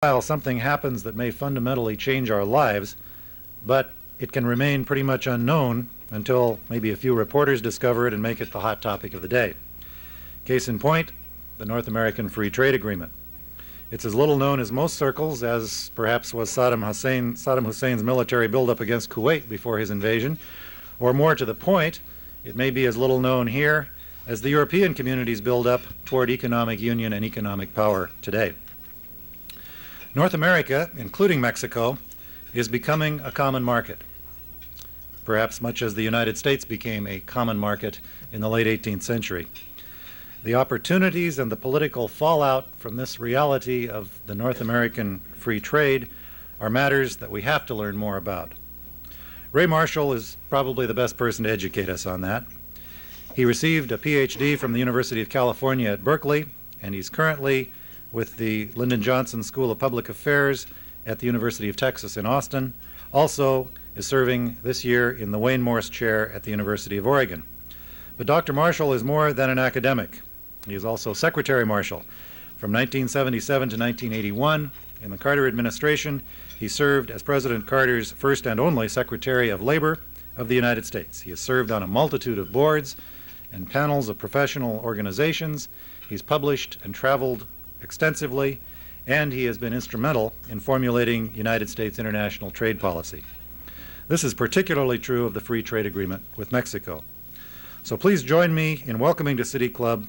while something happens that may fundamentally change our lives, but it can remain pretty much unknown until maybe a few reporters discover it and make it the hot topic of the day. Case in point, the North American Free Trade Agreement. It's as little known as most circles as perhaps was Saddam Hussein's military buildup against Kuwait before his invasion, or more to the point, it may be as little known here as the European community's buildup toward economic union and economic power today. North America, including Mexico, is becoming a common market, perhaps much as the United States became a common market in the late 18th century. The opportunities and the political fallout from this reality of the North American free trade are matters that we have to learn more about. Ray Marshall is probably the best person to educate us on that. He received a PhD from the University of California at Berkeley, and he's currently with the Lyndon Johnson School of Public Affairs at the University of Texas in Austin. Also is serving this year in the Wayne Morse Chair at the University of Oregon. But Dr. Marshall is more than an academic. He is also Secretary Marshall. From 1977 to 1981, in the Carter administration, he served as President Carter's first and only Secretary of Labor of the United States. He has served on a multitude of boards and panels of professional organizations. He's published and traveled extensively, and he has been instrumental in formulating United States international trade policy. This is particularly true of the Free Trade Agreement with Mexico. So please join me in welcoming to City Club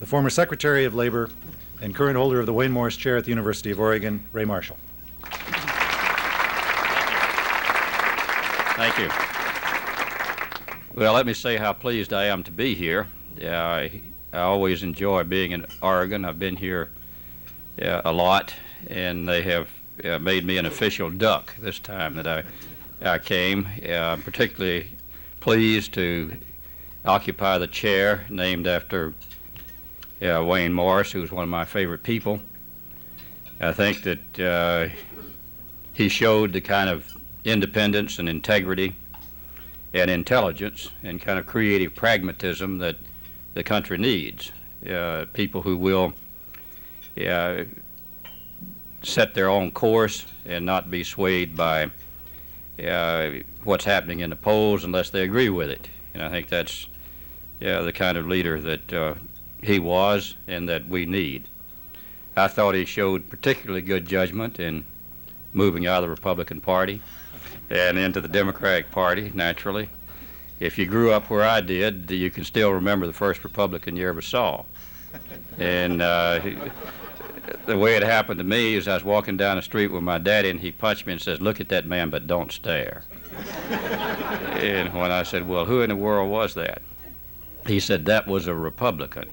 the former Secretary of Labor and current holder of the Wayne Morse Chair at the University of Oregon, Ray Marshall. Thank you. Well, let me say how pleased I am to be here. I always enjoy being in Oregon. I've been here a lot, and they have made me an official duck this time that I came. I'm particularly pleased to occupy the chair named after Wayne Morse, who's one of my favorite people. I think that he showed the kind of independence and integrity and intelligence and kind of creative pragmatism that the country needs. People who will set their own course and not be swayed by what's happening in the polls unless they agree with it. And I think that's the kind of leader that he was and that we need. I thought he showed particularly good judgment in moving out of the Republican Party and into the Democratic Party, naturally. If you grew up where I did, you can still remember the first Republican you ever saw. And the way it happened to me is I was walking down the street with my daddy, and he punched me and says, "Look at that man, but don't stare." And when I said, "Well, who in the world was that?" He said, "That was a Republican."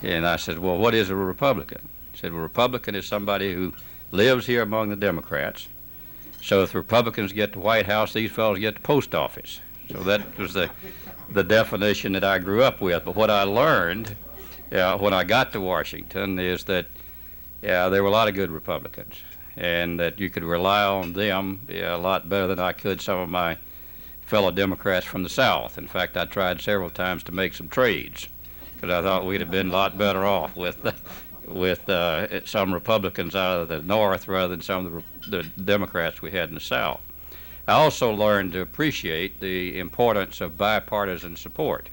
And I said, "Well, what is a Republican?" He said, "Well, a Republican is somebody who lives here among the Democrats. So if the Republicans get the White House, these fellows get the post office." So that was the definition that I grew up with. But what I learned when I got to Washington is that there were a lot of good Republicans, and that you could rely on them a lot better than I could some of my fellow Democrats from the South. In fact, I tried several times to make some trades because I thought we'd have been a lot better off with some Republicans out of the North rather than some of the Democrats we had in the South. I also learned to appreciate the importance of bipartisan support.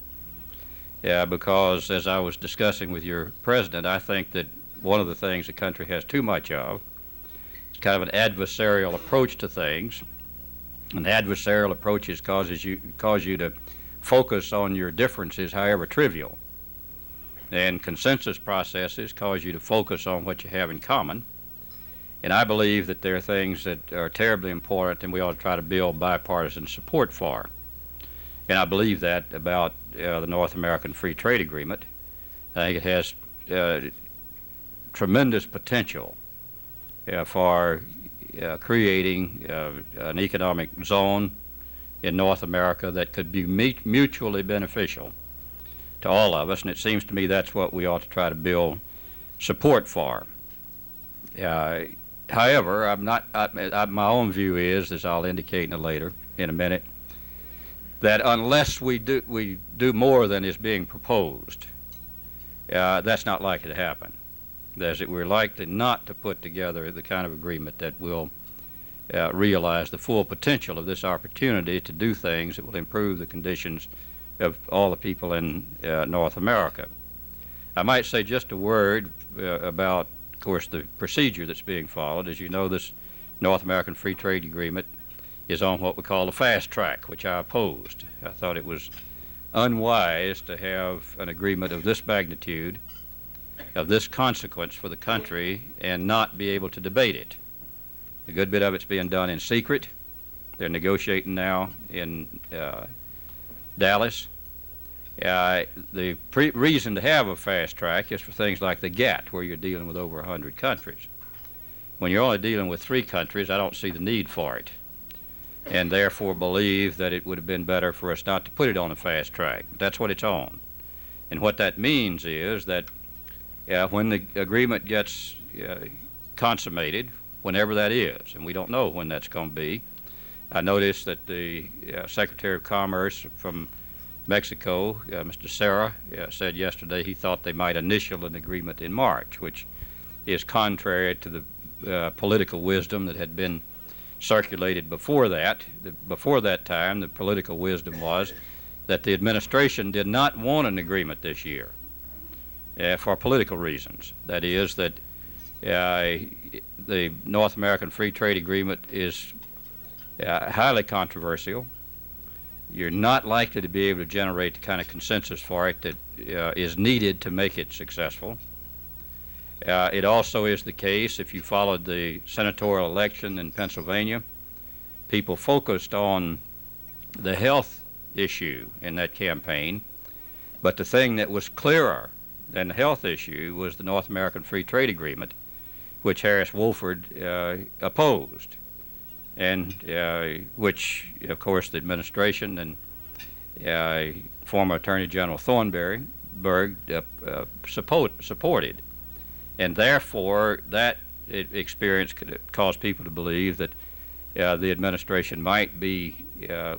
Because as I was discussing with your president, I think that one of the things the country has too much of is kind of an adversarial approach to things. And adversarial approaches cause you to focus on your differences, however trivial. And consensus processes cause you to focus on what you have in common. And I believe that there are things that are terribly important and we ought to try to build bipartisan support for. And I believe that about the North American Free Trade Agreement. I think it has tremendous potential for creating an economic zone in North America that could be mutually beneficial to all of us, and it seems to me that's what we ought to try to build support for. However, my own view is, as I'll indicate in a minute, that unless we do more than is being proposed, that's not likely to happen. is that we're likely not to put together the kind of agreement that will realize the full potential of this opportunity to do things that will improve the conditions of all the people in North America. I might say just a word about, of course, the procedure that's being followed. As you know, this North American Free Trade Agreement is on what we call the fast track, which I opposed. I thought it was unwise to have an agreement of this magnitude, of this consequence for the country, and not be able to debate it. A good bit of it's being done in secret. They're negotiating now in Dallas. The reason to have a fast track is for things like the GATT, where you're dealing with over 100 countries. When you're only dealing with 3 countries, I don't see the need for it, and therefore believe that it would have been better for us not to put it on a fast track. But that's what it's on. And what that means is that when the agreement gets consummated, whenever that is, and we don't know when that's going to be. I noticed that the Secretary of Commerce from Mexico, Mr. Serra, said yesterday he thought they might initial an agreement in March, which is contrary to the political wisdom that had been circulated before that. Before that time, the political wisdom was that the administration did not want an agreement this year for political reasons. That is, that the North American Free Trade Agreement is highly controversial. You're not likely to be able to generate the kind of consensus for it that is needed to make it successful. It also is the case, if you followed the senatorial election in Pennsylvania, people focused on the health issue in that campaign, but the thing that was clearer than the health issue was the North American Free Trade Agreement, which Harris-Wohlford opposed, and which, of course, the administration and former Attorney General Thornberg supported. And therefore, that experience could cause people to believe that the administration might be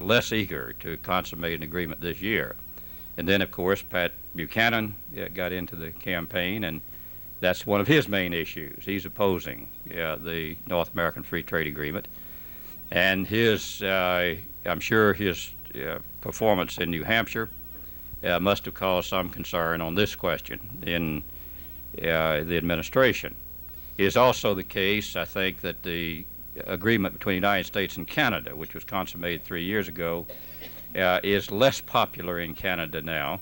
less eager to consummate an agreement this year. And then, of course, Pat Buchanan got into the campaign, and that's one of his main issues. He's opposing the North American Free Trade Agreement. And his, I'm sure his performance in New Hampshire must have caused some concern on this question in the administration. It is also the case, I think, that the agreement between the United States and Canada, which was consummated 3 years ago, is less popular in Canada now,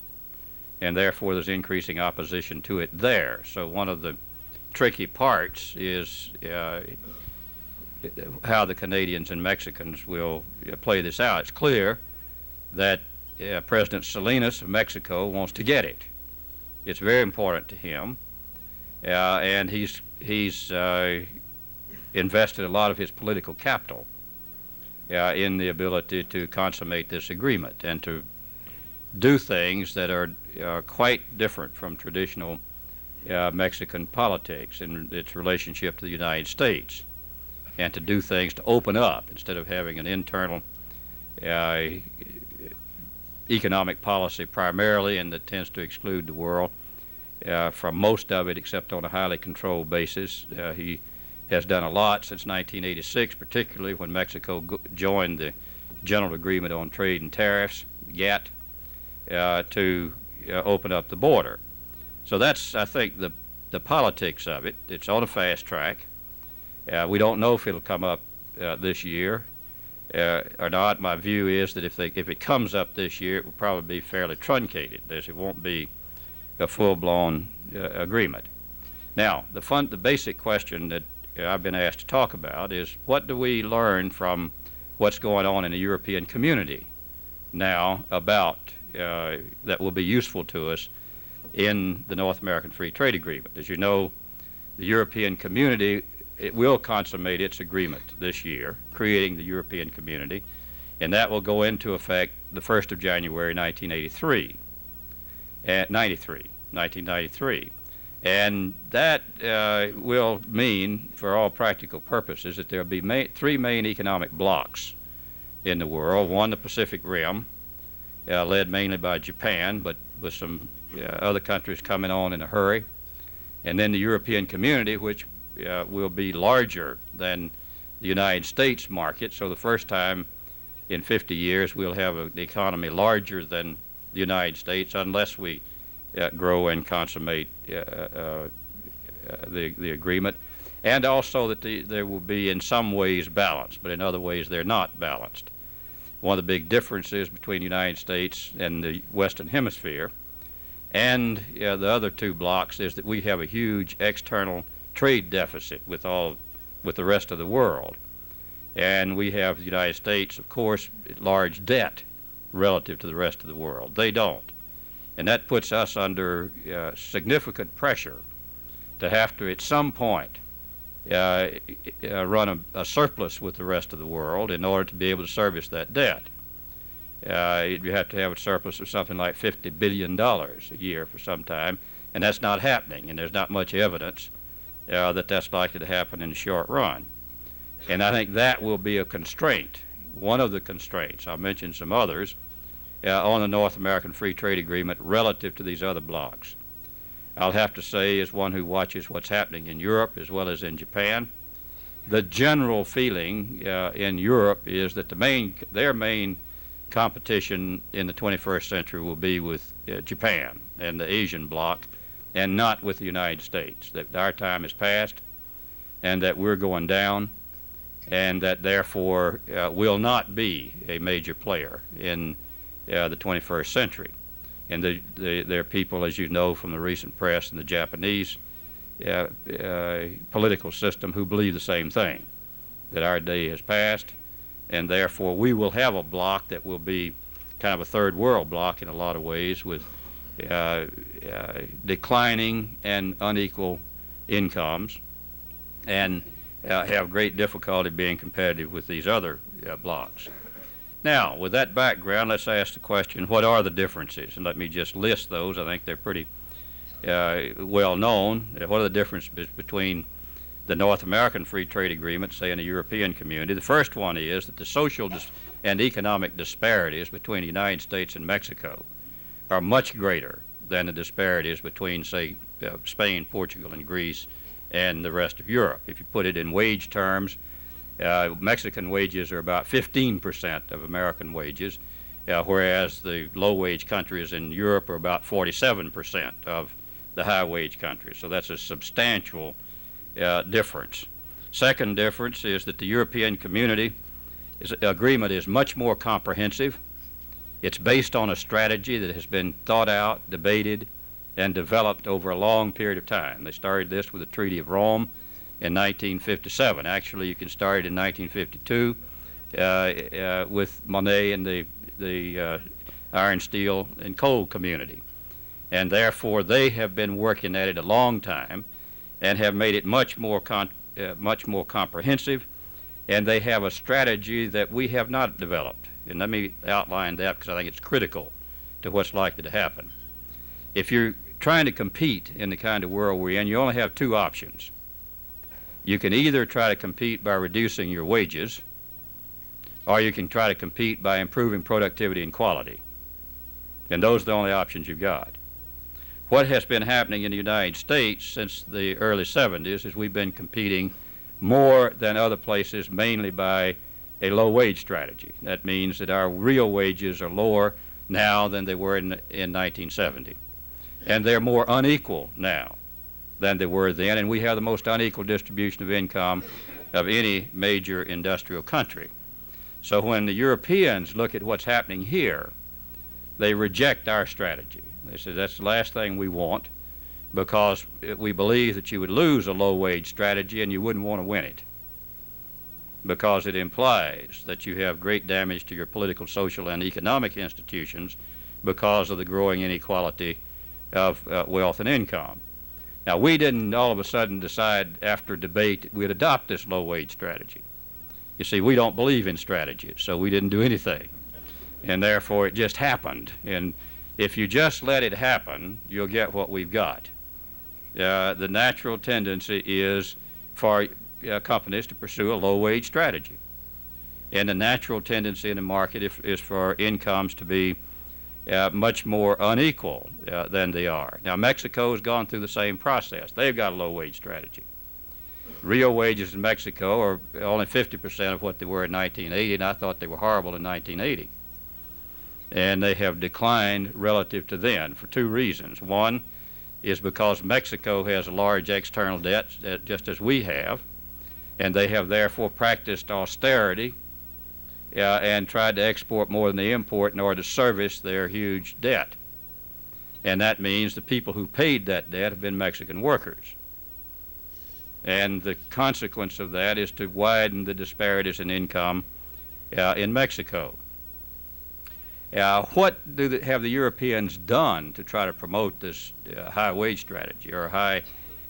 and therefore there's increasing opposition to it there. So one of the tricky parts is how the Canadians and Mexicans will play this out. It's clear that President Salinas of Mexico wants to get it. It's very important to him, and he's invested a lot of his political capital in the ability to consummate this agreement and to do things that are quite different from traditional Mexican politics in its relationship to the United States, and to do things to open up instead of having an internal economic policy primarily, and that tends to exclude the world from most of it except on a highly controlled basis. He has done a lot since 1986, particularly when Mexico joined the General Agreement on Trade and Tariffs, GATT, to open up the border. So that's, I think, the politics of it. It's on a fast track. We don't know if it'll come up this year or not. My view is that if it comes up this year, it will probably be fairly truncated. It won't be a full-blown agreement. Now, the basic question that I've been asked to talk about is, what do we learn from what's going on in the European community now about that will be useful to us in the North American Free Trade Agreement? As you know, the European community, it will consummate its agreement this year, creating the European community, and that will go into effect the 1st of January 1993. And that will mean, for all practical purposes, that there will be 3 main economic blocks in the world. One, the Pacific Rim, led mainly by Japan, but with some other countries coming on in a hurry. and then the European community, which will be larger than the United States market. So the first time in 50 years we'll have an economy larger than the United States, unless we grow and consummate the agreement. And also that there will be in some ways balanced, but in other ways they're not balanced. One of the big differences between the United States and the Western Hemisphere and the other two blocks is that we have a huge external trade deficit with the rest of the world. And we have the United States, of course, large debt relative to the rest of the world. They don't. And that puts us under significant pressure to have to, at some point, run a surplus with the rest of the world in order to be able to service that debt. You have to have a surplus of something like $50 billion a year for some time, and that's not happening, and there's not much evidence that that's likely to happen in the short run. And I think that will be a constraint, one of the constraints. I'll mention some others on the North American Free Trade Agreement relative to these other blocks. I'll have to say, as one who watches what's happening in Europe as well as in Japan, the general feeling in Europe is that their main competition in the 21st century will be with Japan and the Asian bloc, and not with the United States, that our time is past and that we're going down, and that therefore will not be a major player in the 21st century. And there are people, as you know from the recent press, in the Japanese political system who believe the same thing, that our day has passed, and therefore we will have a bloc that will be kind of a third world bloc in a lot of ways, with declining and unequal incomes, and have great difficulty being competitive with these other blocs. Now, with that background, let's ask the question, what are the differences? And let me just list those. I think they're pretty well known. What are the differences between the North American Free Trade Agreement, say, and the European Community? The first one is that the social and economic disparities between the United States and Mexico are much greater than the disparities between, say, Spain, Portugal, and Greece and the rest of Europe. If you put it in wage terms, Mexican wages are about 15% of American wages, whereas the low-wage countries in Europe are about 47% of the high-wage countries. So that's a substantial difference. Second difference is that the European Community agreement is much more comprehensive. It's based on a strategy that has been thought out, debated, and developed over a long period of time. They started this with the Treaty of Rome in 1957. Actually, you can start it in 1952 with Monet and the iron, steel, and coal community. And therefore, they have been working at it a long time and have made it much more comprehensive, and they have a strategy that we have not developed. And let me outline that because I think it's critical to what's likely to happen. If you're trying to compete in the kind of world we're in, you only have two options. You can either try to compete by reducing your wages, or you can try to compete by improving productivity and quality. And those are the only options you've got. What has been happening in the United States since the early 70s is we've been competing more than other places, mainly by a low-wage strategy. That means that our real wages are lower now than they were in 1970. And they're more unequal now than they were then, and we have the most unequal distribution of income of any major industrial country. So when the Europeans look at what's happening here, they reject our strategy. They say that's the last thing we want, because we believe that you would lose a low-wage strategy and you wouldn't want to win it, because it implies that you have great damage to your political, social, and economic institutions because of the growing inequality of wealth and income. Now, we didn't all of a sudden decide after debate that we'd adopt this low-wage strategy. You see, we don't believe in strategies, so we didn't do anything. And therefore, it just happened. And if you just let it happen, you'll get what we've got. The natural tendency is for companies to pursue a low-wage strategy. And the natural tendency in the market is for incomes to be much more unequal than they are. Now, Mexico's gone through the same process. They've got a low-wage strategy. Real wages in Mexico are only 50% of what they were in 1980, and I thought they were horrible in 1980. And they have declined relative to then for two reasons. One is because Mexico has a large external debt, just as we have, and they have therefore practiced austerity and tried to export more than they import in order to service their huge debt. And that means the people who paid that debt have been Mexican workers. And the consequence of that is to widen the disparities in income in Mexico. What have the Europeans done to try to promote this high wage strategy or high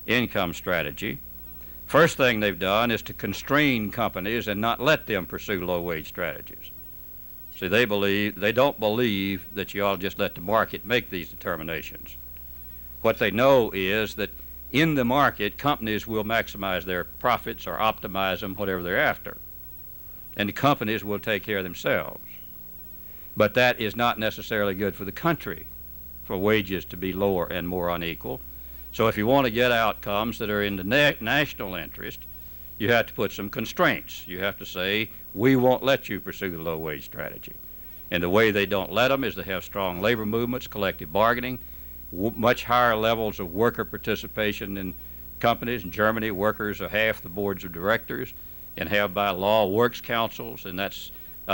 income strategy? First thing they've done is to constrain companies and not let them pursue low wage strategies. See, they don't believe that you ought to just let the market make these determinations. What they know is that in the market, companies will maximize their profits or optimize them, whatever they're after. And the companies will take care of themselves. But that is not necessarily good for the country, for wages to be lower and more unequal. So if you want to get outcomes that are in the national interest, you have to put some constraints. You have to say, we won't let you pursue the low-wage strategy. And the way they don't let them is they have strong labor movements, collective bargaining, much higher levels of worker participation in companies. In Germany, workers are half the boards of directors and have by law works councils, and that's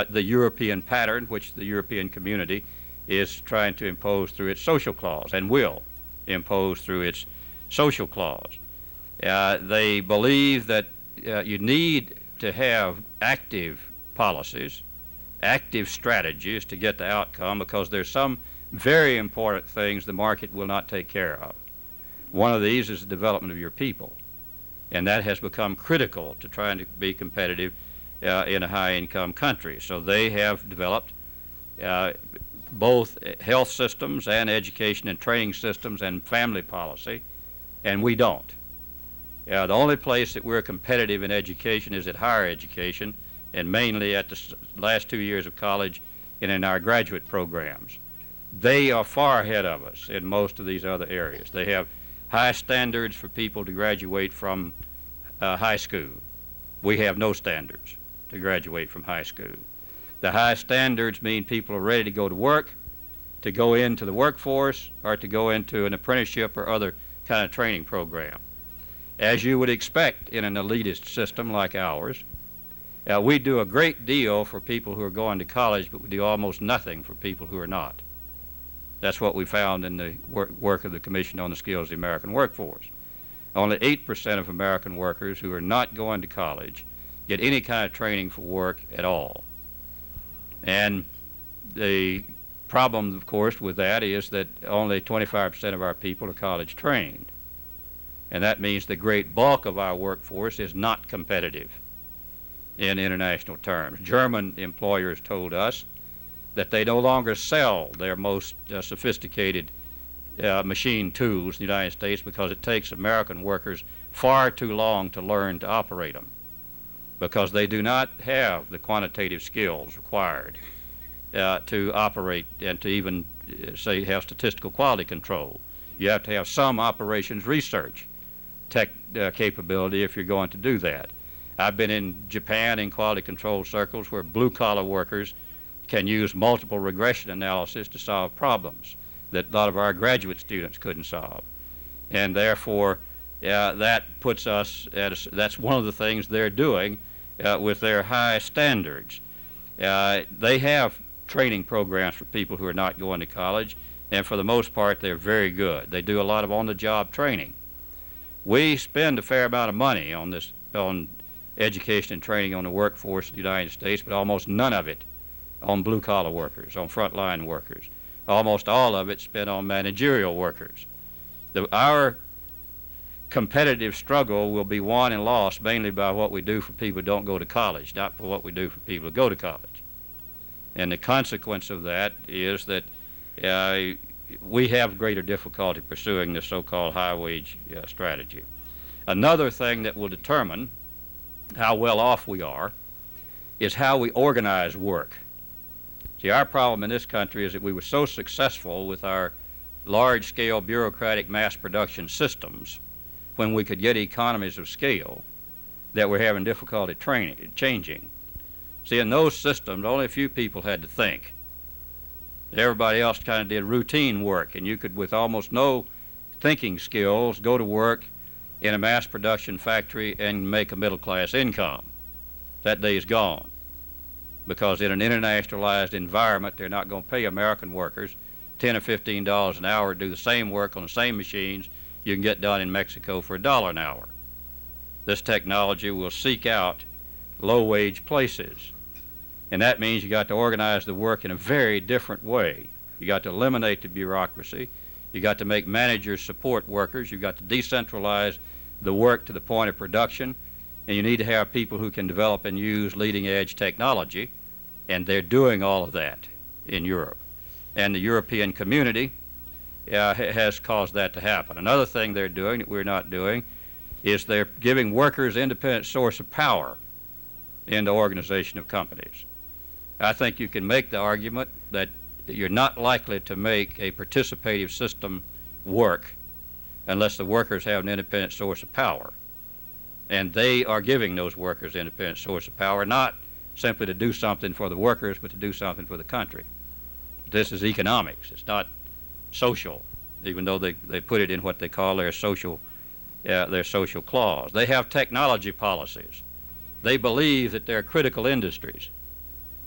the European pattern, which the European community is trying to impose through its social clause and will impose through its social clause. They believe that you need to have active policies, active strategies to get the outcome, because there's some very important things the market will not take care of. One of these is the development of your people, and that has become critical to trying to be competitive in a high-income country. So they have developed both health systems and education and training systems and family policy, and we don't. The only place that we're competitive in education is at higher education, and mainly at the last 2 years of college and in our graduate programs. They are far ahead of us in most of these other areas. They have high standards for people to graduate from high school. We have no standards to graduate from high school. The high standards mean people are ready to go to work, to go into the workforce, or to go into an apprenticeship or other kind of training program. As you would expect in an elitist system like ours, we do a great deal for people who are going to college, but we do almost nothing for people who are not. That's what we found in the work of the Commission on the Skills of the American Workforce. Only 8% of American workers who are not going to college get any kind of training for work at all. And the problem, of course, with that is that only 25% of our people are college trained. And that means the great bulk of our workforce is not competitive in international terms. German employers told us that they no longer sell their most sophisticated machine tools in the United States because it takes American workers far too long to learn to operate them, because they do not have the quantitative skills required to operate and to even, say, have statistical quality control. You have to have some operations research capability if you're going to do that. I've been in Japan in quality control circles where blue-collar workers can use multiple regression analysis to solve problems that a lot of our graduate students couldn't solve. And therefore, that puts us at that's one of the things they're doing with their high standards. They have training programs for people who are not going to college, and for the most part, they're very good. They do a lot of on-the-job training. We spend a fair amount of money on this, on education and training on the workforce in the United States, but almost none of it on blue-collar workers, on frontline workers. Almost all of it spent on managerial workers. Our competitive struggle will be won and lost mainly by what we do for people who don't go to college, not for what we do for people who go to college. And the consequence of that is that we have greater difficulty pursuing the so-called high-wage strategy. Another thing that will determine how well off we are is how we organize work. See, our problem in this country is that we were so successful with our large-scale bureaucratic mass production systems when we could get economies of scale that we're having difficulty changing. See, in those systems, only a few people had to think. Everybody else kind of did routine work, and you could, with almost no thinking skills, go to work in a mass production factory and make a middle-class income. That day is gone, because in an internationalized environment, they're not going to pay American workers $10 or $15 an hour to do the same work on the same machines you can get done in Mexico for $1 an hour. This technology will seek out low-wage places, and that means you got to organize the work in a very different way. You got to eliminate the bureaucracy. You got to make managers support workers. You got to decentralize the work to the point of production, and you need to have people who can develop and use leading-edge technology, and they're doing all of that in Europe. And the European community has caused that to happen. Another thing they're doing that we're not doing is they're giving workers independent source of power in the organization of companies. I think you can make the argument that you're not likely to make a participative system work unless the workers have an independent source of power. And they are giving those workers independent source of power, not simply to do something for the workers, but to do something for the country. This is economics. It's not social, even though they put it in what they call their social clause. They have technology policies. They believe that there are critical industries,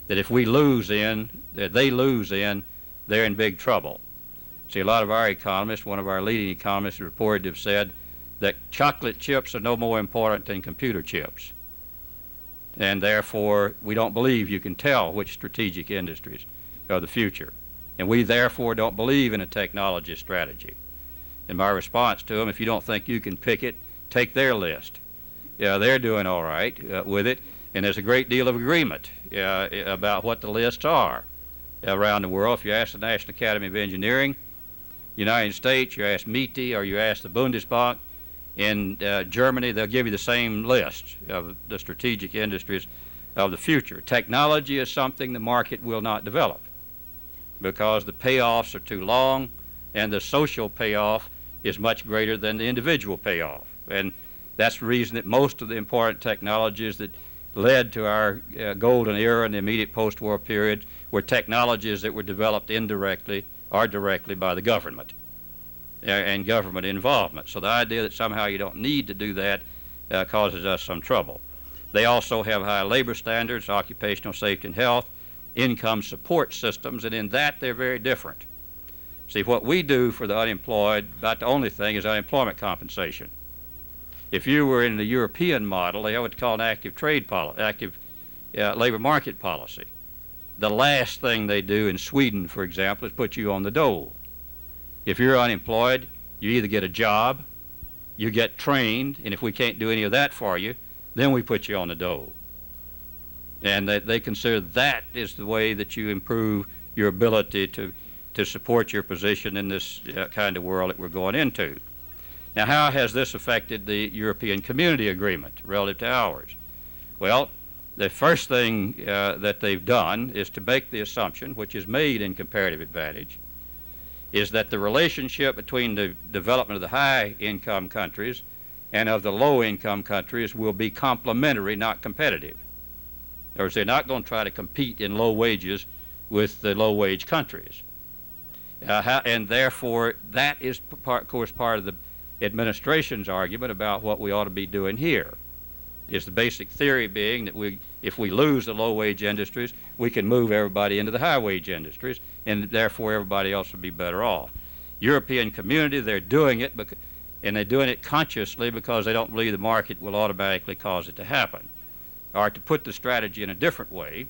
that if we lose in, that they lose in, they're in big trouble. See, a lot of our economists, one of our leading economists reported to have said that chocolate chips are no more important than computer chips. And therefore, we don't believe you can tell which strategic industries are the future. And we therefore don't believe in a technology strategy. And my response to them, if you don't think you can pick it, take their list. Yeah, they're doing all right with it, and there's a great deal of agreement about what the lists are around the world. If you ask the National Academy of Engineering, United States, you ask MIT, or you ask the Bundesbank in Germany, they'll give you the same list of the strategic industries of the future. Technology is something the market will not develop because the payoffs are too long, and the social payoff is much greater than the individual payoff. And that's the reason that most of the important technologies that led to our golden era in the immediate post-war period were technologies that were developed indirectly or directly by the government and government involvement. So the idea that somehow you don't need to do that causes us some trouble. They also have high labor standards, occupational safety and health, income support systems, and in that they're very different. See, what we do for the unemployed, about the only thing, is unemployment compensation. If you were in the European model, they have what's called an active trade policy, active labor market policy. The last thing they do in Sweden, for example, is put you on the dole. If you're unemployed, you either get a job, you get trained, and if we can't do any of that for you, then we put you on the dole. And they consider that is the way that you improve your ability to support your position in this kind of world that we're going into. Now, how has this affected the European Community Agreement relative to ours? Well, the first thing that they've done is to make the assumption, which is made in comparative advantage, is that the relationship between the development of the high-income countries and of the low-income countries will be complementary, not competitive. In other words, they're not going to try to compete in low wages with the low-wage countries. And therefore, that is, of course, part of the administration's argument about what we ought to be doing here. Is the basic theory being that if we lose the low-wage industries, we can move everybody into the high-wage industries, and therefore everybody else will be better off. European community, they're doing it, and they're doing it consciously because they don't believe the market will automatically cause it to happen. Or to put the strategy in a different way,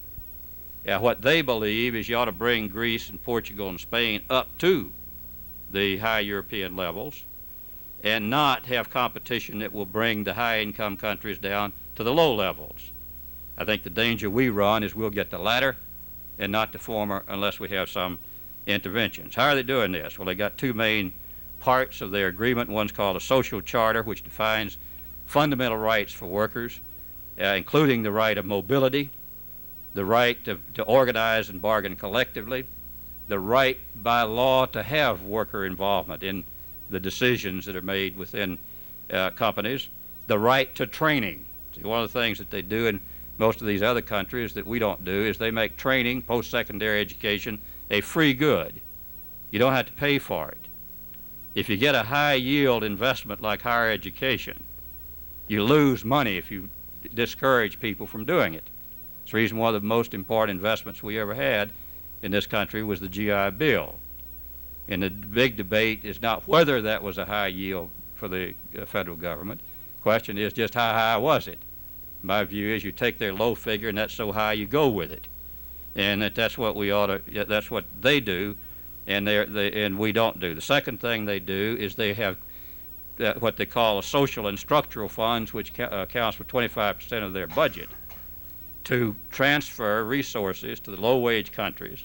what they believe is you ought to bring Greece and Portugal and Spain up to the high European levels and not have competition that will bring the high-income countries down to the low levels. I think the danger we run is we'll get the latter and not the former unless we have some interventions. How are they doing this? Well, they got two main parts of their agreement. One's called a social charter, which defines fundamental rights for workers, including the right of mobility. the right to organize and bargain collectively, the right by law to have worker involvement in the decisions that are made within companies, the right to training. See, one of the things that they do in most of these other countries that we don't do is they make training, post-secondary education, a free good. You don't have to pay for it. If you get a high yield investment like higher education, you lose money if you discourage people from doing it. It's the reason one of the most important investments we ever had in this country was the GI Bill. And the big debate is not whether that was a high yield for the federal government. The question is just how high was it? My view is you take their low figure and that's so high you go with it. And that's what we ought to, that's what they do, and and we don't do. The second thing they do is they have what they call a social and structural funds, which accounts for 25% of their budget, to transfer resources to the low-wage countries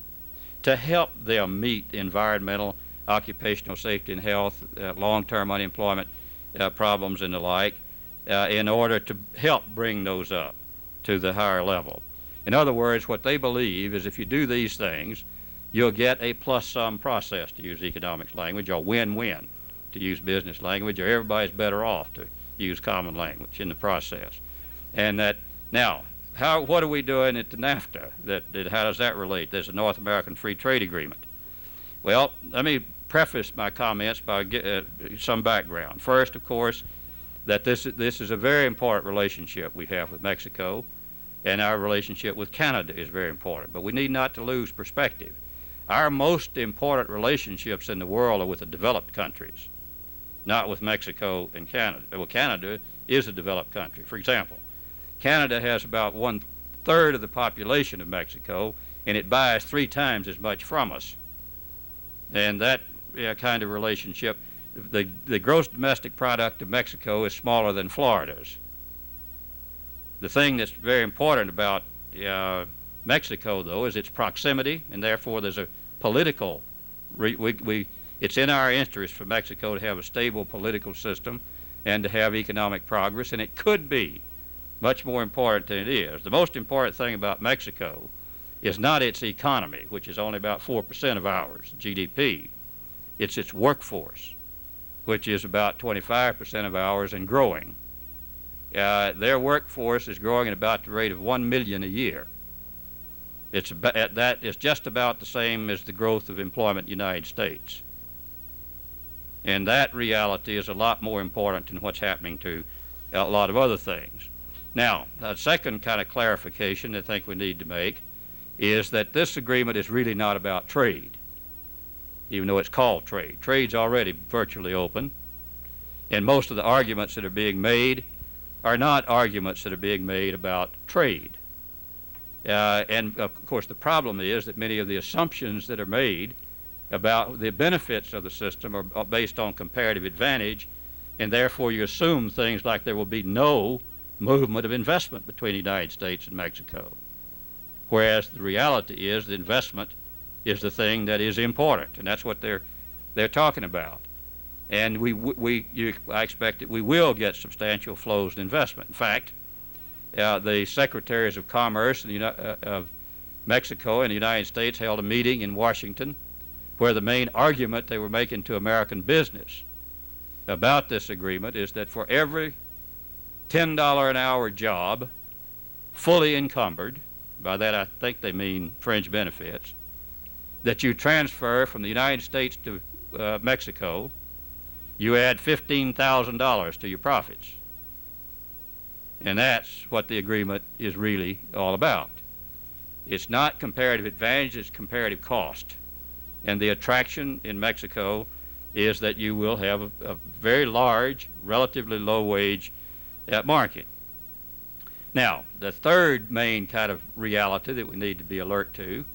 to help them meet environmental, occupational safety and health, long-term unemployment problems and the like, in order to help bring those up to the higher level. In other words, what they believe is if you do these things, you'll get a plus-sum process, to use economics language, or win-win, to use business language, or everybody's better off, to use common language in the process. And that, now, what are we doing at the NAFTA? How does that relate? There's a North American Free Trade Agreement. Well, let me preface my comments by some background. First, of course, that this is a very important relationship we have with Mexico, and our relationship with Canada is very important. But we need not to lose perspective. Our most important relationships in the world are with the developed countries, not with Mexico and Canada. Well, Canada is a developed country. For example, Canada has about 1/3 of the population of Mexico, and it buys 3 times as much from us. And that kind of relationship, the gross domestic product of Mexico is smaller than Florida's. The thing that's very important about Mexico, though, is its proximity, and therefore there's a political, it's in our interest for Mexico to have a stable political system and to have economic progress, and it could be much more important than it is. The most important thing about Mexico is not its economy, which is only about 4% of ours, GDP. It's its workforce, which is about 25% of ours and growing. Their workforce is growing at about the rate of 1 million a year. That is just about the same as the growth of employment in the United States. And that reality is a lot more important than what's happening to a lot of other things. Now, a second kind of clarification I think we need to make is that this agreement is really not about trade, even though it's called trade. Trade's already virtually open, and most of the arguments that are being made are not arguments that are being made about trade. And of course the problem is that many of the assumptions that are made about the benefits of the system are based on comparative advantage, and therefore you assume things like there will be no movement of investment between the United States and Mexico. Whereas the reality is that investment is the thing that is important, and that's what they're talking about. And I expect that we will get substantial flows of investment. In fact, the Secretaries of Commerce of Mexico and the United States held a meeting in Washington where the main argument they were making to American business about this agreement is that for every $10 an hour job fully encumbered, by that I think they mean fringe benefits, that you transfer from the United States to Mexico, you add $15,000 to your profits. And that's what the agreement is really all about. It's not comparative advantage, it's comparative cost. And the attraction in Mexico is that you will have a very large, relatively low wage market. Now, the third main kind of reality that we need to be alert to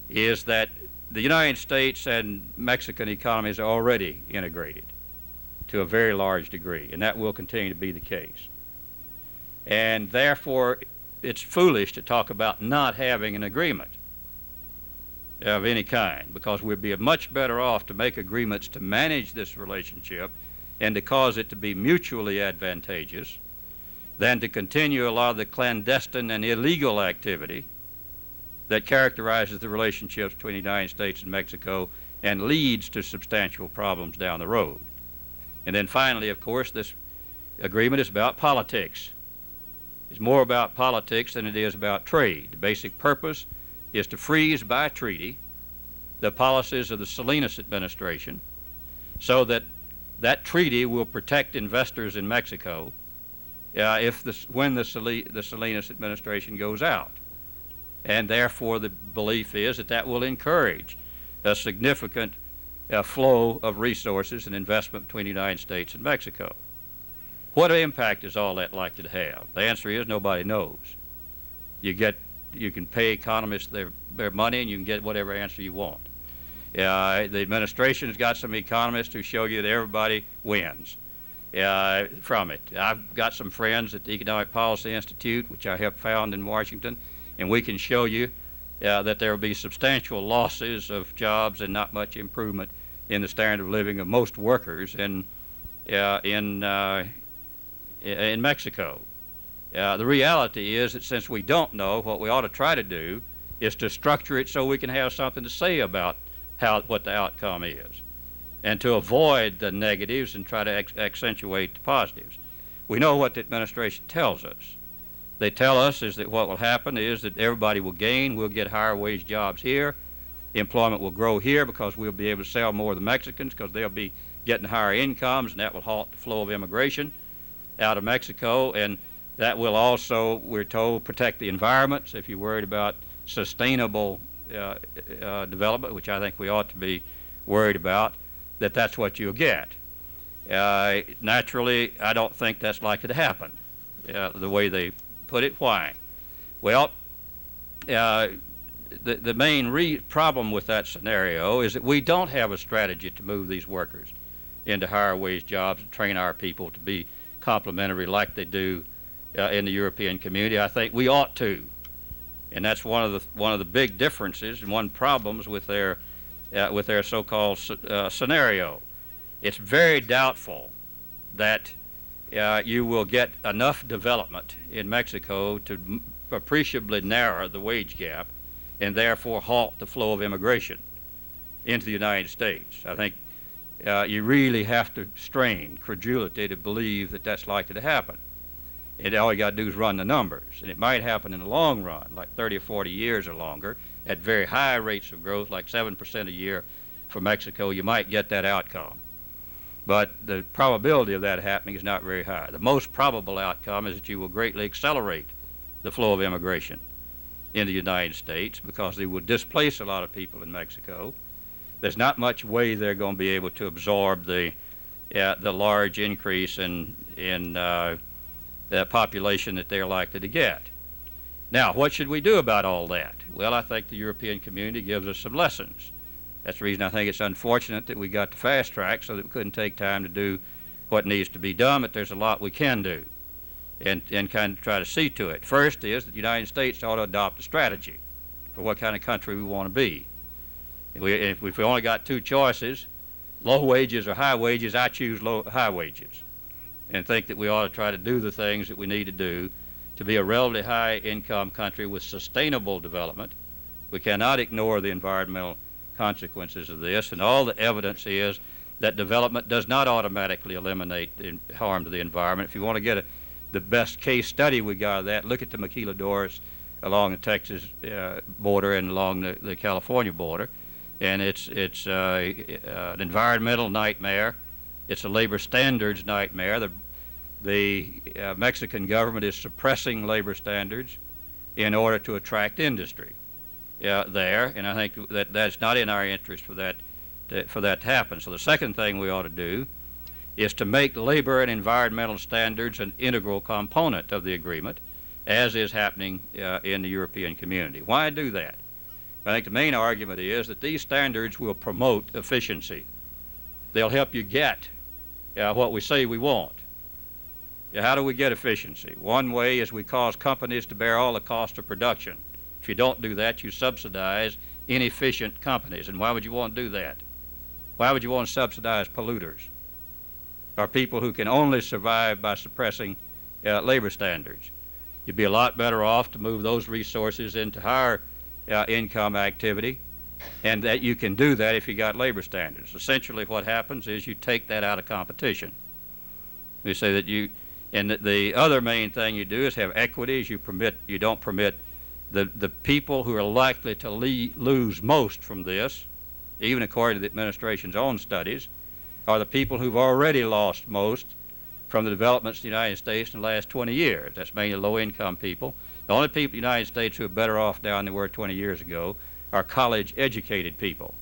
is that the United States and Mexican economies are already integrated to a very large degree, and that will continue to be the case. And therefore, it's foolish to talk about not having an agreement of any kind, because we'd be much better off to make agreements to manage this relationship and to cause it to be mutually advantageous than to continue a lot of the clandestine and illegal activity that characterizes the relationships between the United States and Mexico and leads to substantial problems down the road. And then finally, of course, this agreement is about politics. It's more about politics than it is about trade. The basic purpose is to freeze by treaty the policies of the Salinas administration so that that treaty will protect investors in Mexico when the Salinas administration goes out. And therefore the belief is that that will encourage a significant flow of resources and investment between the United States and Mexico. What impact is all that likely to have? The answer is nobody knows. You can pay economists their money and you can get whatever answer you want. The administration has got some economists who show you that everybody wins from it. I've got some friends at the Economic Policy Institute, which I have found in Washington, and we can show you that there will be substantial losses of jobs and not much improvement in the standard of living of most workers in Mexico. The reality is that since we don't know, what we ought to try to do is to structure it so we can have something to say about what the outcome is, and to avoid the negatives and try to accentuate the positives. We know what the administration tells us. They tell us is that what will happen is that everybody will gain. We'll get higher wage jobs here. Employment will grow here because we'll be able to sell more to the Mexicans because they'll be getting higher incomes, and that will halt the flow of immigration out of Mexico. And that will also, we're told, protect the environment. So if you're worried about sustainable development, which I think we ought to be worried about, that's what you'll get. Naturally, I don't think that's likely to happen, the way they put it. Why? Well, the main problem with that scenario is that we don't have a strategy to move these workers into higher wage jobs and train our people to be complementary like they do in the European community. I think we ought to, and that's one of the big differences and one problems with their so-called scenario. It's very doubtful that you will get enough development in Mexico to appreciably narrow the wage gap and therefore halt the flow of immigration into the United States. I think you really have to strain credulity to believe that that's likely to happen. And all you got to do is run the numbers. And it might happen in the long run, like 30 or 40 years or longer, at very high rates of growth, like 7% a year for Mexico. You might get that outcome. But the probability of that happening is not very high. The most probable outcome is that you will greatly accelerate the flow of immigration in the United States because they will displace a lot of people in Mexico. There's not much way they're going to be able to absorb the large increase in the population that they're likely to get. Now, what should we do about all that? Well, I think the European community gives us some lessons. That's the reason I think it's unfortunate that we got the fast track so that we couldn't take time to do what needs to be done, but there's a lot we can do and kind of try to see to it. First is that the United States ought to adopt a strategy for what kind of country we want to be. If we only got two choices, low wages or high wages, I choose high wages, and think that we ought to try to do the things that we need to do to be a relatively high income country with sustainable development. We cannot ignore the environmental consequences of this, and all the evidence is that development does not automatically eliminate the harm to the environment. If you want to get the best case study we got of that, look at the maquiladoras along the Texas border and along the California border, and it's an environmental nightmare. It's a labor standards nightmare. The Mexican government is suppressing labor standards in order to attract industry there, and I think that's not in our interest for that to happen. So the second thing we ought to do is to make labor and environmental standards an integral component of the agreement, as is happening in the European community. Why do that? I think the main argument is that these standards will promote efficiency. They'll help you get what we say we want. How do we get efficiency? One way is we cause companies to bear all the cost of production. If you don't do that, you subsidize inefficient companies. And why would you want to do that? Why would you want to subsidize polluters or people who can only survive by suppressing labor standards? You'd be a lot better off to move those resources into higher income activity, and that you can do that if you got labor standards. Essentially what happens is you take that out of competition. You say that you, and the other main thing you do is have equities. You don't permit the people who are likely to lose most from this, even according to the administration's own studies, are the people who've already lost most from the developments of the United States in the last 20 years. That's mainly low-income people. The only people in the United States who are better off now than they were 20 years ago are college-educated people.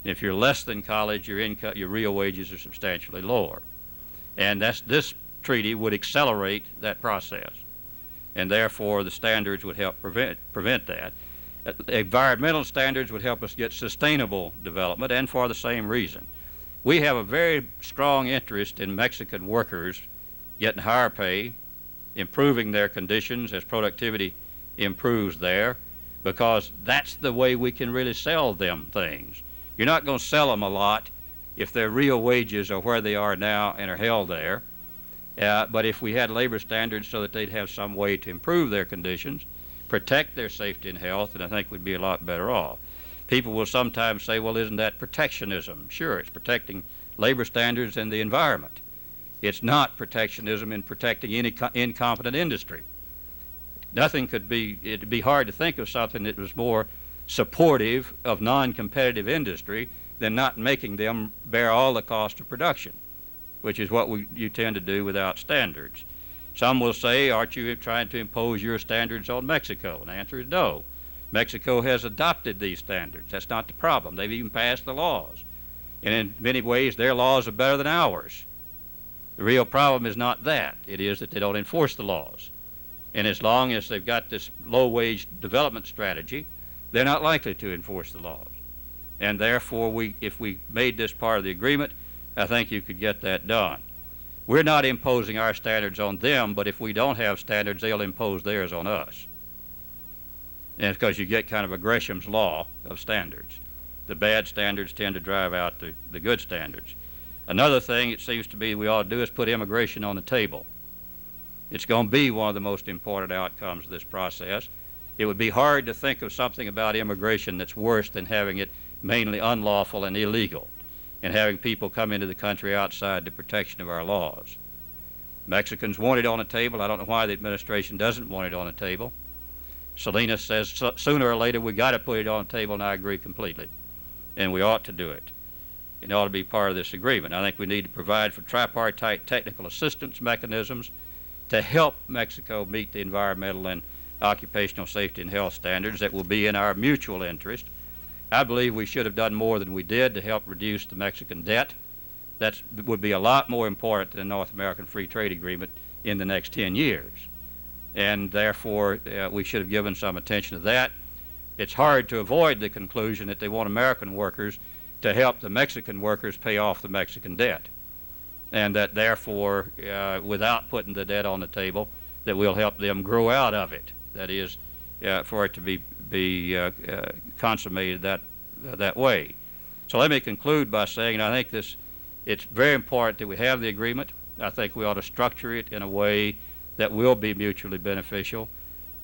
If you're less than college, your real wages are substantially lower. And this treaty would accelerate that process. And therefore, the standards would help prevent that. Environmental standards would help us get sustainable development, and for the same reason. We have a very strong interest in Mexican workers getting higher pay, improving their conditions as productivity improves there, because that's the way we can really sell them things. You're not going to sell them a lot if their real wages are where they are now and are held there. But if we had labor standards so that they'd have some way to improve their conditions, protect their safety and health, then I think we'd be a lot better off. People will sometimes say, well, isn't that protectionism? Sure, it's protecting labor standards and the environment. It's not protectionism in protecting any incompetent industry. It'd be hard to think of something that was more supportive of non-competitive industry than not making them bear all the cost of production, which is what you tend to do without standards. Some will say, aren't you trying to impose your standards on Mexico? And the answer is no. Mexico has adopted these standards. That's not the problem. They've even passed the laws. And in many ways, their laws are better than ours. The real problem is not that. It is that they don't enforce the laws. And as long as they've got this low-wage development strategy, they're not likely to enforce the laws. And therefore, if we made this part of the agreement, I think you could get that done. We're not imposing our standards on them, but if we don't have standards, they'll impose theirs on us. And it's because you get kind of a Gresham's law of standards. The bad standards tend to drive out the good standards. Another thing it seems to me we ought to do is put immigration on the table. It's going to be one of the most important outcomes of this process. It would be hard to think of something about immigration that's worse than having it mainly unlawful and illegal, and having people come into the country outside the protection of our laws. Mexicans want it on the table. I don't know why the administration doesn't want it on the table. Salinas says sooner or later we got to put it on the table, and I agree completely. And we ought to do it. It ought to be part of this agreement. I think we need to provide for tripartite technical assistance mechanisms to help Mexico meet the environmental and occupational safety and health standards that will be in our mutual interest. I believe we should have done more than we did to help reduce the Mexican debt. That would be a lot more important than the North American Free Trade Agreement in the next 10 years. And therefore, we should have given some attention to that. It's hard to avoid the conclusion that they want American workers to help the Mexican workers pay off the Mexican debt. And that therefore, without putting the debt on the table, that we'll help them grow out of it. That is, for it to be consummated that way. So let me conclude by saying I think it's very important that we have the agreement. I think we ought to structure it in a way that will be mutually beneficial.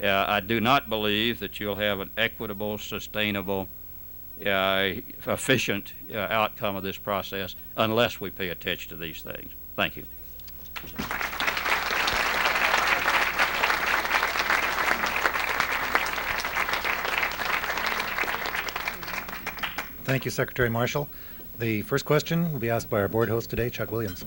I do not believe that you'll have an equitable, sustainable, efficient outcome of this process unless we pay attention to these things. Thank you. Thank you, Secretary Marshall. The first question will be asked by our board host today, Chuck Williams.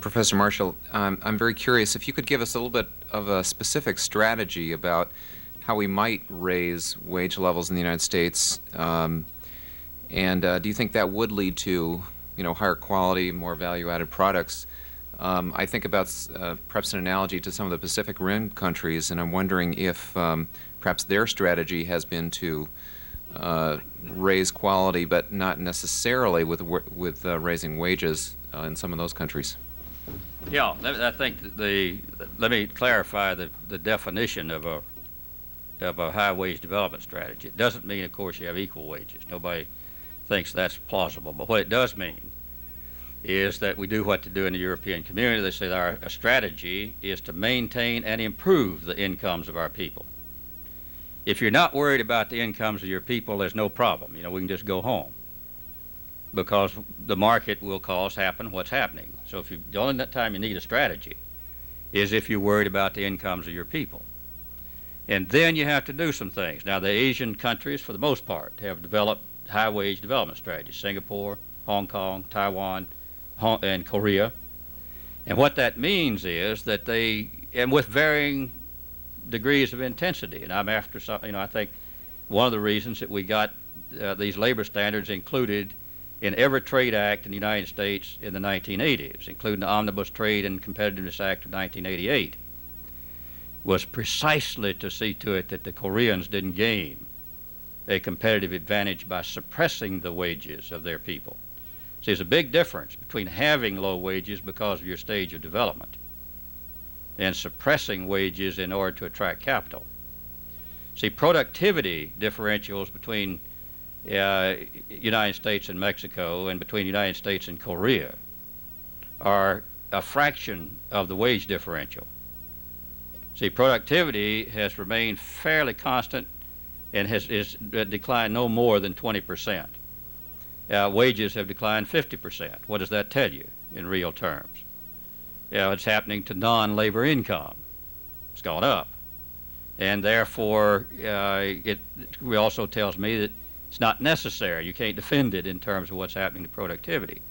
Professor Marshall, I'm very curious if you could give us a little bit of a specific strategy about how we might raise wage levels in the United States, and do you think that would lead to, higher quality, more value-added products? I think about perhaps an analogy to some of the Pacific Rim countries, and I'm wondering if perhaps their strategy has been to raise quality, but not necessarily with raising wages in some of those countries. Yeah, I think let me clarify the definition of a high wage development strategy. It doesn't mean, of course, you have equal wages. Nobody thinks that's plausible. But what it does mean is that we do what to do in the European community. They say our strategy is to maintain and improve the incomes of our people. If you're not worried about the incomes of your people, there's no problem. You know, we can just go home because the market will cause happen what's happening. So if you, the only time you need a strategy is if you're worried about the incomes of your people. And then you have to do some things. Now, the Asian countries, for the most part, have developed high-wage development strategies. Singapore, Hong Kong, Taiwan, and Korea. And what that means is that they, and with varying degrees of intensity, and I'm after some, you know, I think one of the reasons that we got these labor standards included in every trade act in the United States in the 1980s, including the Omnibus Trade and Competitiveness Act of 1988, was precisely to see to it that the Koreans didn't gain a competitive advantage by suppressing the wages of their people. See, there's a big difference between having low wages because of your stage of development and suppressing wages in order to attract capital. See, productivity differentials between United States and Mexico and between the United States and Korea are a fraction of the wage differential. See, productivity has remained fairly constant and has declined no more than 20%. Wages have declined 50%. What does that tell you in real terms? It's happening to non-labor income. It's gone up. And therefore, it also tells me that it's not necessary. You can't defend it in terms of what's happening to productivity.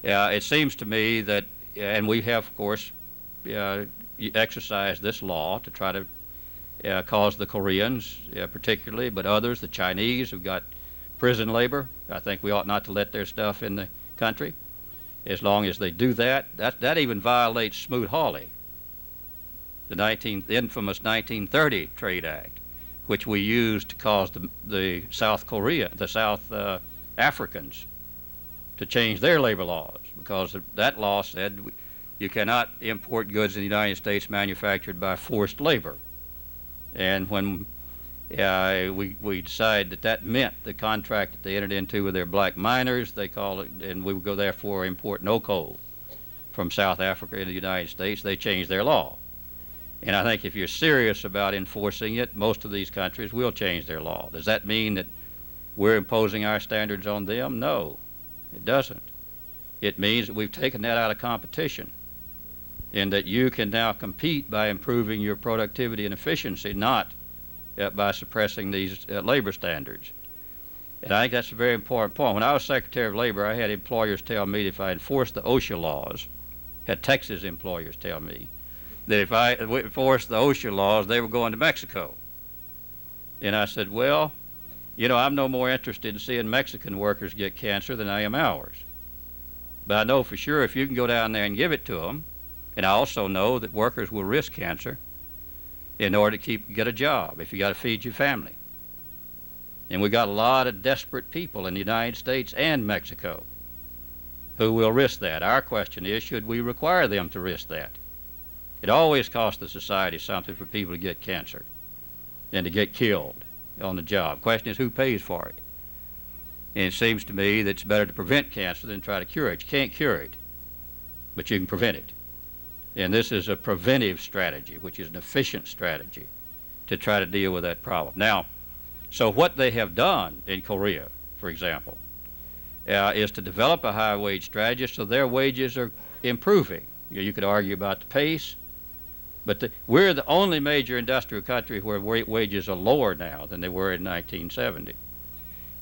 It seems to me that, and we have, of course, exercised this law to try to cause the Koreans particularly, but others, the Chinese who've got prison labor, I think we ought not to let their stuff in the country. As long as they do that, that even violates Smoot-Hawley, the infamous 1930 Trade Act, which we used to cause the South Africans to change their labor laws, because that law said you cannot import goods in the United States manufactured by forced labor. And when we decided that meant the contract that they entered into with their black miners, they call it, and we would go therefore import no coal from South Africa into the United States, they changed their law. And I think if you're serious about enforcing it, most of these countries will change their law. Does that mean that we're imposing our standards on them? No, it doesn't. It means that we've taken that out of competition and that you can now compete by improving your productivity and efficiency, not by suppressing these labor standards. And I think that's a very important point. When I was Secretary of Labor, I had employers tell me that if I enforced the OSHA laws, had Texas employers tell me that if I enforced the OSHA laws, they were going to Mexico. And I said, well, you know, I'm no more interested in seeing Mexican workers get cancer than I am ours. But I know for sure if you can go down there and give it to them, and I also know that workers will risk cancer in order to get a job if you got to feed your family. And we got a lot of desperate people in the United States and Mexico who will risk that. Our question is, should we require them to risk that? It always costs the society something for people to get cancer and to get killed on the job. The question is, who pays for it? And it seems to me that it's better to prevent cancer than try to cure it. You can't cure it, but you can prevent it. And this is a preventive strategy, which is an efficient strategy to try to deal with that problem. Now, so what they have done in Korea, for example, is to develop a high wage strategy so their wages are improving. You could argue about the pace, but we're the only major industrial country where wages are lower now than they were in 1970.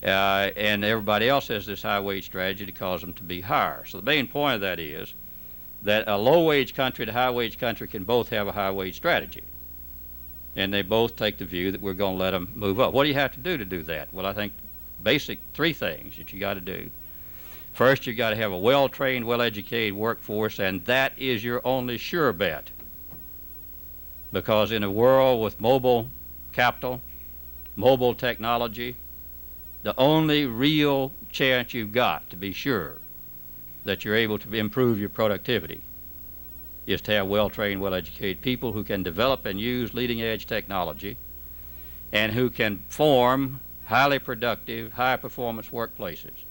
And everybody else has this high wage strategy to cause them to be higher. So the main point of that is that a low-wage country and a high-wage country can both have a high-wage strategy. And they both take the view that we're going to let them move up. What do you have to do that? Well, I think basic three things that you got to do. First, you got to have a well-trained, well-educated workforce, and that is your only sure bet. Because in a world with mobile capital, mobile technology, the only real chance you've got to be sure that you're able to improve your productivity is to have well-trained, well-educated people who can develop and use leading-edge technology and who can form highly productive, high-performance workplaces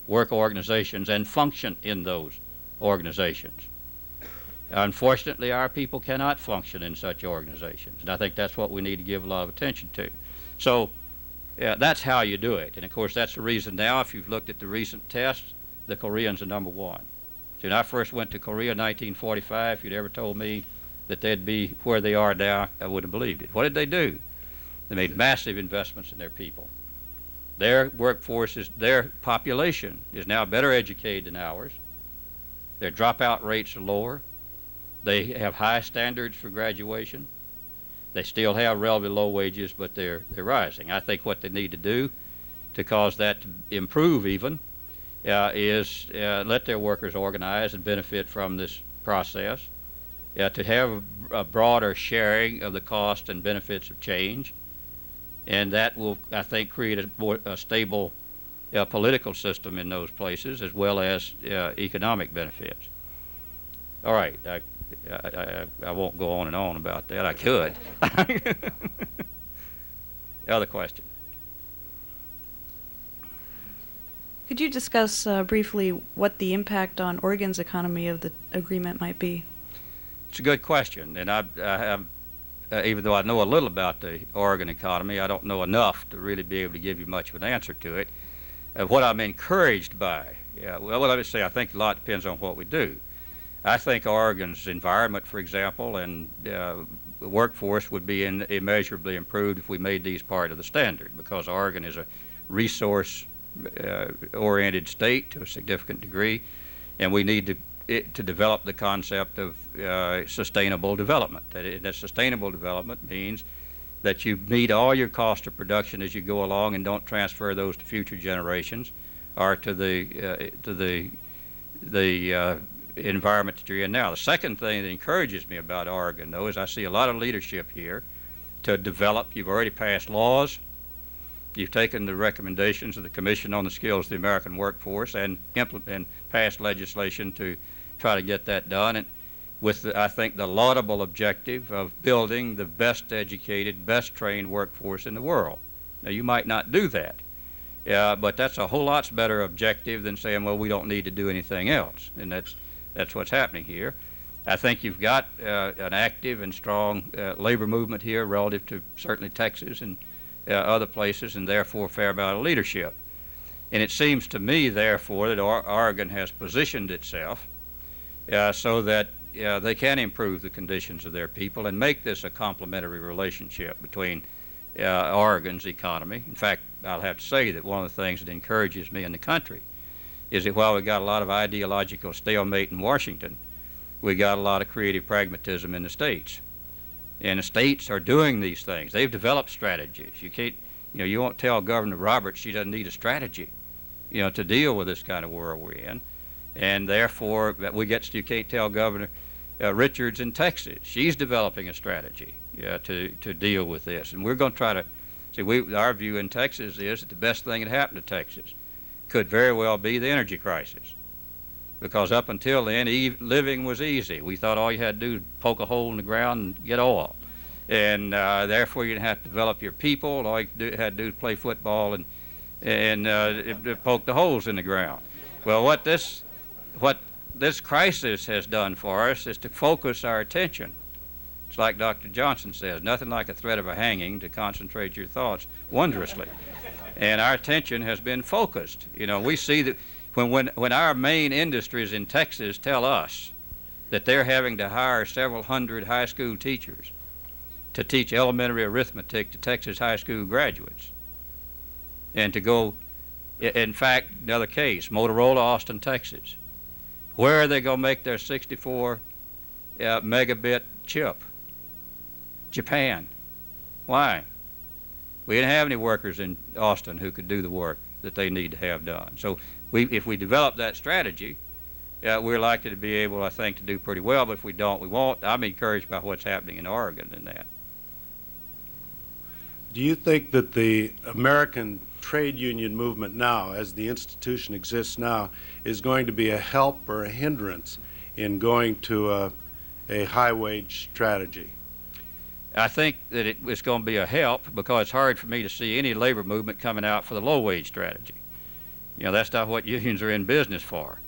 work organizations and function in those organizations. Unfortunately, our people cannot function in such organizations, and I think that's what we need to give a lot of attention to. So that's how you do it. And of course, that's the reason now, if you've looked at the recent tests, the Koreans are number one. So when I first went to Korea in 1945, if you'd ever told me that they'd be where they are now, I wouldn't have believed it. What did they do? They made massive investments in their people. Their workforce, their population is now better educated than ours. Their dropout rates are lower. They have high standards for graduation. They still have relatively low wages, but they're rising. I think what they need to do to cause that to improve even is let their workers organize and benefit from this process, to have a broader sharing of the cost and benefits of change, and that will, I think, create a stable political system in those places as well as economic benefits. All right. I won't go on and on about that. I could. Other question. Could you discuss briefly what the impact on Oregon's economy of the agreement might be? It's a good question, and I have, even though I know a little about the Oregon economy, I don't know enough to really be able to give you much of an answer to it. What I'm encouraged by, well, let me say, I think a lot depends on what we do. I think Oregon's environment, for example, and the workforce would be immeasurably improved if we made these part of the standard, because Oregon is a resource-oriented state to a significant degree, and we need to develop the concept of sustainable development. That sustainable development means that you meet all your cost of production as you go along and don't transfer those to future generations or to the environment that you're in now. The second thing that encourages me about Oregon, though, is I see a lot of leadership here to develop. You've already passed laws. You've taken the recommendations of the Commission on the Skills of the American Workforce and passed legislation to try to get that done, and with, I think, the laudable objective of building the best educated, best trained workforce in the world. Now, you might not do that, but that's a whole lot better objective than saying, well, we don't need to do anything else, and that's what's happening here. I think you've got an active and strong labor movement here relative to certainly Texas and other places, and therefore a fair amount of leadership. And it seems to me, therefore, that Oregon has positioned itself so that they can improve the conditions of their people and make this a complementary relationship between Oregon's economy. In fact, I'll have to say that one of the things that encourages me in the country is that while we got a lot of ideological stalemate in Washington, we got a lot of creative pragmatism in the states. And the states are doing these things. They've developed strategies. You can't, you won't tell Governor Roberts she doesn't need a strategy, to deal with this kind of world we're in. And therefore, you can't tell Governor Richards in Texas. She's developing a strategy to deal with this. And we're going to try to, our view in Texas is that the best thing that happened to Texas could very well be the energy crisis. Because up until then, living was easy. We thought all you had to do was poke a hole in the ground and get oil. And therefore, you didn't have to develop your people. All you had to do was play football and poke the holes in the ground. Well, what this crisis has done for us is to focus our attention. It's like Dr. Johnson says, nothing like a threat of a hanging to concentrate your thoughts wondrously. And our attention has been focused. We see that when our main industries in Texas tell us that they're having to hire several hundred high school teachers to teach elementary arithmetic to Texas high school graduates, and to go, in fact, another case, Motorola, Austin, Texas. Where are they going to make their 64 megabit chip? Japan. Why? We didn't have any workers in Austin who could do the work that they need to have done. So if we develop that strategy, we're likely to be able, I think, to do pretty well. But if we don't, we won't. I'm encouraged by what's happening in Oregon in that. Do you think that the American trade union movement now, as the institution exists now, is going to be a help or a hindrance in going to a high-wage strategy? I think that it's going to be a help, because it's hard for me to see any labor movement coming out for the low-wage strategy. You know, that's not what unions are in business for.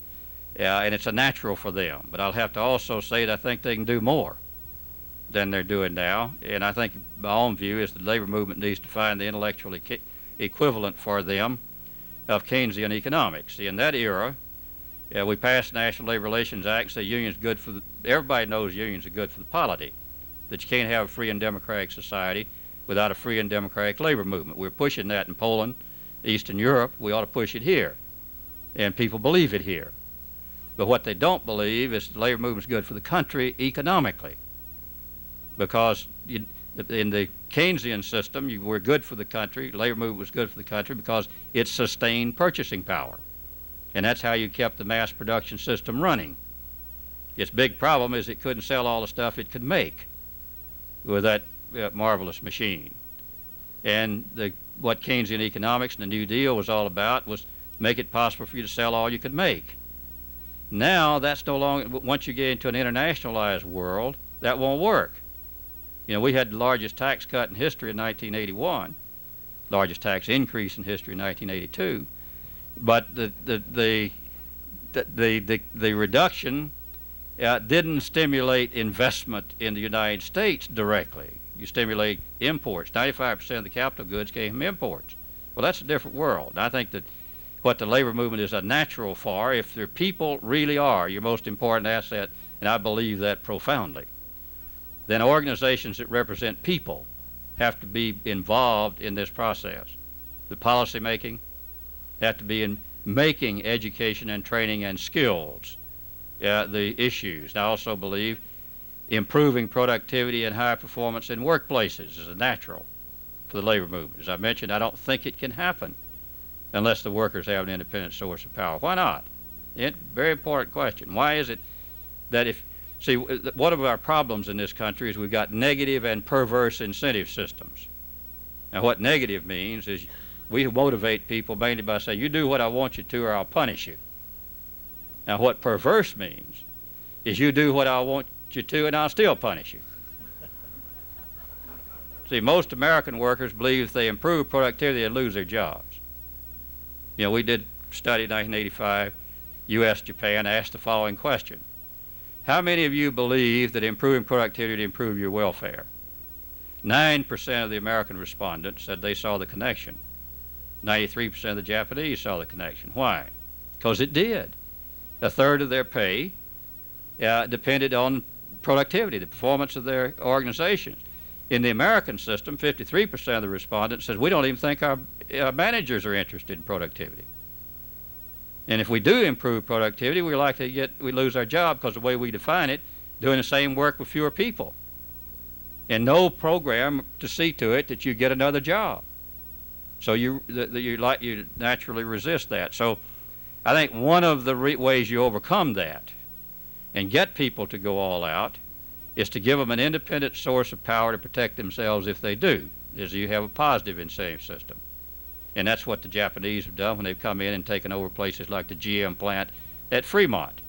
And it's a natural for them. But I'll have to also say that I think they can do more than they're doing now. And I think my own view is the labor movement needs to find the intellectual equivalent for them of Keynesian economics. In that era, we passed the National Labor Relations Act, say unions good for everybody knows unions are good for the polity, that you can't have a free and democratic society without a free and democratic labor movement. We're pushing that in Poland, Eastern Europe. We ought to push it here. And people believe it here. But what they don't believe is the labor movement's good for the country economically. Because in the Keynesian system, we're good for the country, the labor movement was good for the country because it sustained purchasing power. And that's how you kept the mass production system running. Its big problem is it couldn't sell all the stuff it could make with that marvelous machine. And what Keynesian economics and the New Deal was all about was make it possible for you to sell all you could make. Now, that's no longer, once you get into an internationalized world, that won't work. You know, we had the largest tax cut in history in 1981, largest tax increase in history in 1982, but the reduction didn't stimulate investment in the United States directly. You stimulate imports. 95% of the capital goods came from imports. Well, that's a different world. And I think that what the labor movement is a natural for, if their people really are your most important asset, and I believe that profoundly, then organizations that represent people have to be involved in this process. The policy making have to be in making education and training and skills the issues. And I also believe improving productivity and high performance in workplaces is a natural for the labor movement. As I mentioned, I don't think it can happen unless the workers have an independent source of power. Why not? Very important question. Why is it that see, one of our problems in this country is we've got negative and perverse incentive systems. Now, what negative means is we motivate people mainly by saying, you do what I want you to or I'll punish you. Now, what perverse means is you do what I want you to and I'll still punish you. See, most American workers believe if they improve productivity, they lose their jobs. You know, we did study in 1985, U.S., Japan, asked the following question. How many of you believe that improving productivity would improve your welfare? 9% of the American respondents said they saw the connection. 93% of the Japanese saw the connection. Why? Because it did. A third of their pay depended on productivity, the performance of their organizations. In the American system, 53% of the respondents said we don't even think our managers are interested in productivity. And if we do improve productivity, we're likely to we lose our job because the way we define it, doing the same work with fewer people. And no program to see to it that you get another job. So you naturally resist that. So I think one of the ways you overcome that and get people to go all out is to give them an independent source of power to protect themselves if they do, is you have a positive incentive system. And that's what the Japanese have done when they've come in and taken over places like the GM plant at Fremont.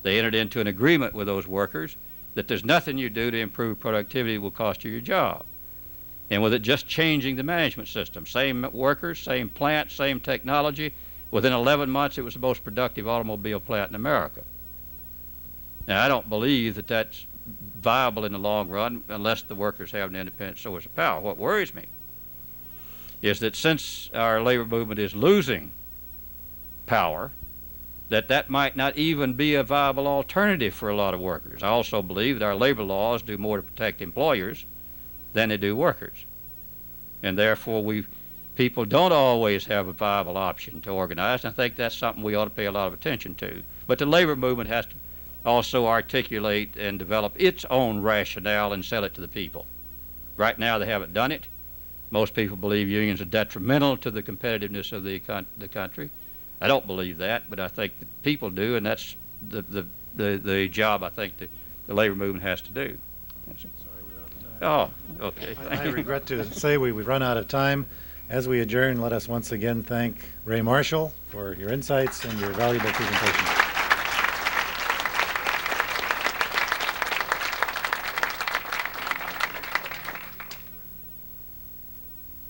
They entered into an agreement with those workers that there's nothing you do to improve productivity that will cost you your job. And with it just changing the management system, same workers, same plant, same technology, within 11 months it was the most productive automobile plant in America. Now, I don't believe that that's viable in the long run unless the workers have an independent source of power. What worries me is that since our labor movement is losing power, that might not even be a viable alternative for a lot of workers. I also believe that our labor laws do more to protect employers than they do workers. And therefore, people don't always have a viable option to organize, and I think that's something we ought to pay a lot of attention to. But the labor movement has to also articulate and develop its own rationale and sell it to the people. Right now, they haven't done it. Most people believe unions are detrimental to the competitiveness of the country. I don't believe that, but I think that people do, and that's the job I think the labor movement has to do. Sorry, we're out of time. Oh, okay. I regret to say we've run out of time. As we adjourn, let us once again thank Ray Marshall for your insights and your valuable presentation.